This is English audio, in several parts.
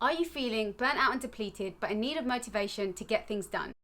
Are you feeling burnt out and depleted but in need of motivation to get things done?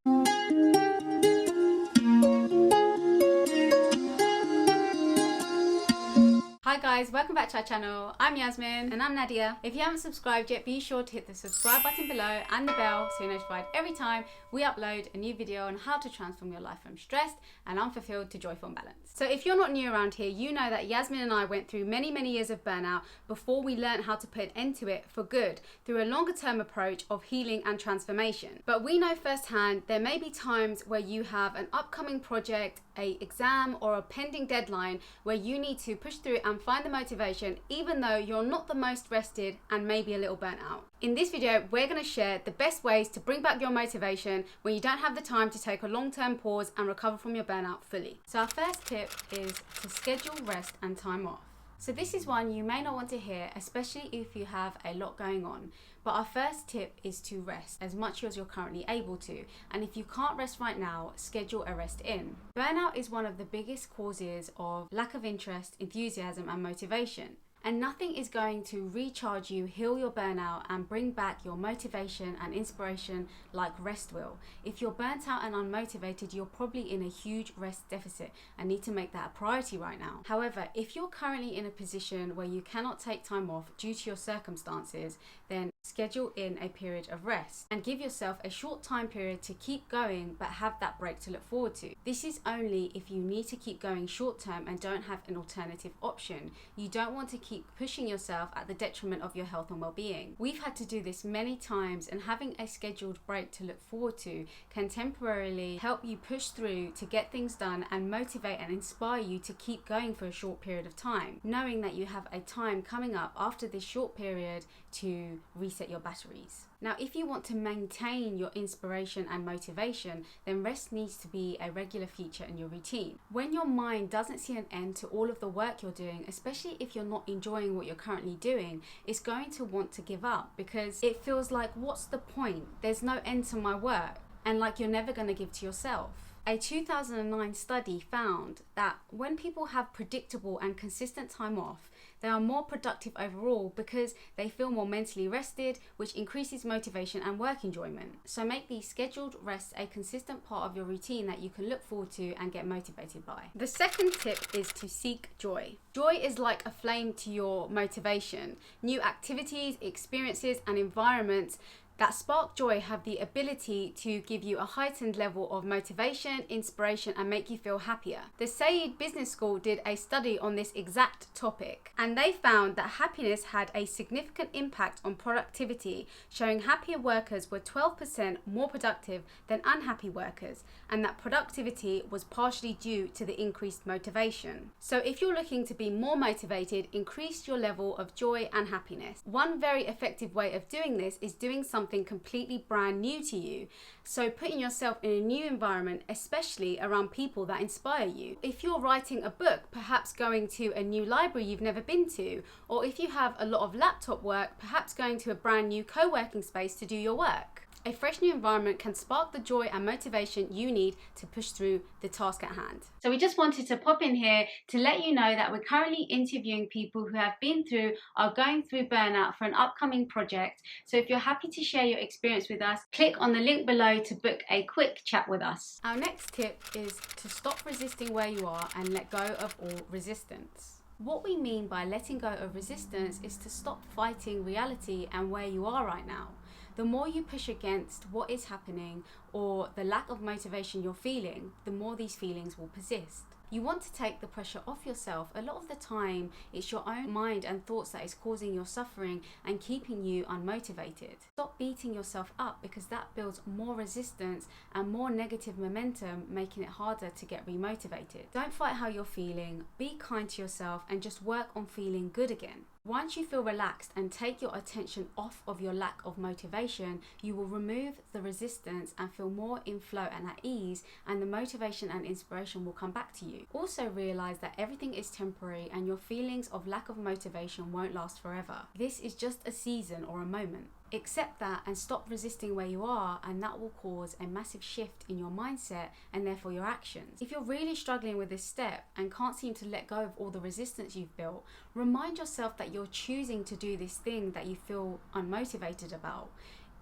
Hi guys, welcome back to our channel. I'm Yasmin And I'm Nadia. If you haven't subscribed yet, be sure to hit the subscribe button below and the bell so you're notified every time we upload a new video on how to transform your life from stressed and unfulfilled to joyful and balanced. So if you're not new around here, you know that Yasmin and I went through many years of burnout before we learned how to put an end to it for good through a longer term approach of healing and transformation. But we know firsthand there may be times where you have an upcoming project, an exam or a pending deadline where you need to push through and find the motivation even though you're not the most rested and maybe a little burnt out. In this video, we're going to share the best ways to bring back your motivation when you don't have the time to take a long-term pause and recover from your burnout fully. So our first tip is to schedule rest and time off. So this is one you may not want to hear, especially if you have a lot going on. But our first tip is to rest as much as you're currently able to. And if you can't rest right now, schedule a rest in. Burnout is one of the biggest causes of lack of interest, enthusiasm, and motivation. And nothing is going to recharge you, heal your burnout, and bring back your motivation and inspiration like rest will. If you're burnt out and unmotivated, you're probably in a huge rest deficit and need to make that a priority right now. However, if you're currently in a position where you cannot take time off due to your circumstances, then schedule in a period of rest and give yourself a short time period to keep going but have that break to look forward to. This is only if you need to keep going short term and don't have an alternative option. You don't want to keep pushing yourself at the detriment of your health and well-being. We've had to do this many times, and having a scheduled break to look forward to can temporarily help you push through to get things done and motivate and inspire you to keep going for a short period of time, knowing that you have a time coming up after this short period to reset your batteries. Now, if you want to maintain your inspiration and motivation, then rest needs to be a regular feature in your routine. When your mind doesn't see an end to all of the work you're doing, especially if you're not enjoying what you're currently doing, it's going to want to give up because it feels like, what's the point? There's no end to my work, and like you're never going to give to yourself. A 2009 study found that when people have predictable and consistent time off, they are more productive overall because they feel more mentally rested, which increases motivation and work enjoyment. So make these scheduled rests a consistent part of your routine that you can look forward to and get motivated by. The second tip is to seek joy. Joy is like a flame to your motivation. New activities, experiences, and environments that spark joy have the ability to give you a heightened level of motivation, inspiration, and make you feel happier. The Said Business School did a study on this exact topic, and they found that happiness had a significant impact on productivity, showing happier workers were 12% more productive than unhappy workers, and that productivity was partially due to the increased motivation. So if you're looking to be more motivated, increase your level of joy and happiness. One very effective way of doing this is doing something completely brand new to you. So putting yourself in a new environment, especially around people that inspire you. If you're writing a book, perhaps going to a new library you've never been to, or if you have a lot of laptop work, perhaps going to a brand new co-working space to do your work. A fresh new environment can spark the joy and motivation you need to push through the task at hand. So we just wanted to pop in here to let you know that we're currently interviewing people who have been through or going through burnout for an upcoming project. So if you're happy to share your experience with us, click on the link below to book a quick chat with us. Our next tip is to stop resisting where you are and let go of all resistance. What we mean by letting go of resistance is to stop fighting reality and where you are right now. The more you push against what is happening or the lack of motivation you're feeling, the more these feelings will persist. You want to take the pressure off yourself. A lot of the time, it's your own mind and thoughts that is causing your suffering and keeping you unmotivated. Stop beating yourself up because that builds more resistance and more negative momentum, making it harder to get remotivated. Don't fight how you're feeling. Be kind to yourself and just work on feeling good again. Once you feel relaxed and take your attention off of your lack of motivation, you will remove the resistance and feel more in flow and at ease, and the motivation and inspiration will come back to you. Also realize that everything is temporary and your feelings of lack of motivation won't last forever. This is just a season or a moment. Accept that and stop resisting where you are, and that will cause a massive shift in your mindset and therefore your actions. If you're really struggling with this step and can't seem to let go of all the resistance you've built, remind yourself that you're choosing to do this thing that you feel unmotivated about.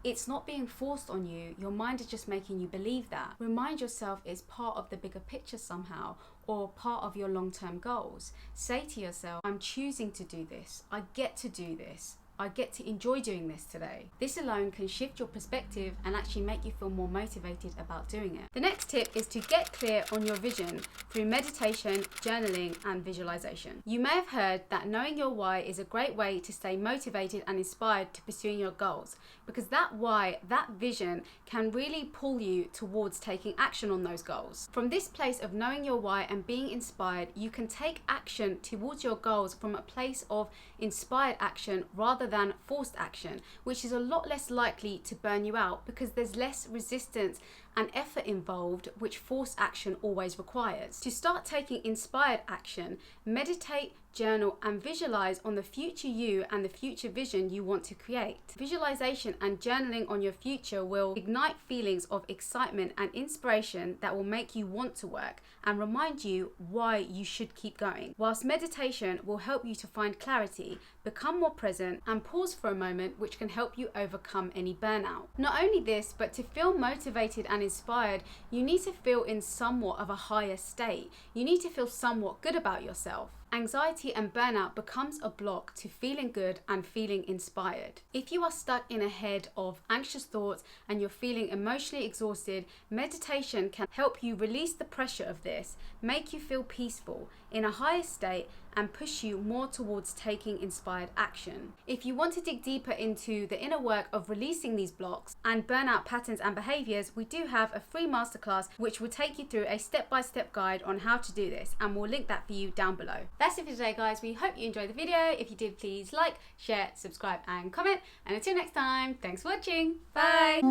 It's not being forced on you, your mind is just making you believe that. Remind yourself it's part of the bigger picture somehow, or part of your long-term goals. Say to yourself, I'm choosing to do this, I get to do this. I get to enjoy doing this today. This alone can shift your perspective and actually make you feel more motivated about doing it. The next tip is to get clear on your vision through meditation, journaling, and visualization. You may have heard that knowing your why is a great way to stay motivated and inspired to pursuing your goals, because that why, that vision, can really pull you towards taking action on those goals. From this place of knowing your why and being inspired, you can take action towards your goals from a place of inspired action rather than forced action, which is a lot less likely to burn you out because there's less resistance and effort involved, which forced action always requires. To start taking inspired action, meditate, journal, and visualize on the future you and the future vision you want to create. Visualization and journaling on your future will ignite feelings of excitement and inspiration that will make you want to work and remind you why you should keep going. Whilst meditation will help you to find clarity, become more present, and pause for a moment, which can help you overcome any burnout. Not only this, but to feel motivated and inspired, you need to feel in somewhat of a higher state. You need to feel somewhat good about yourself. Anxiety and burnout becomes a block to feeling good and feeling inspired. If you are stuck in a head of anxious thoughts and you're feeling emotionally exhausted, meditation can help you release the pressure of this, make you feel peaceful, in a higher state, and push you more towards taking inspired action. If you want to dig deeper into the inner work of releasing these blocks and burnout patterns and behaviors, we do have a free masterclass which will take you through a step-by-step guide on how to do this, and we'll link that for you down below. That's it for today, guys. We hope you enjoyed the video. If you did, please like, share, subscribe, and comment. And until next time, thanks for watching. Bye.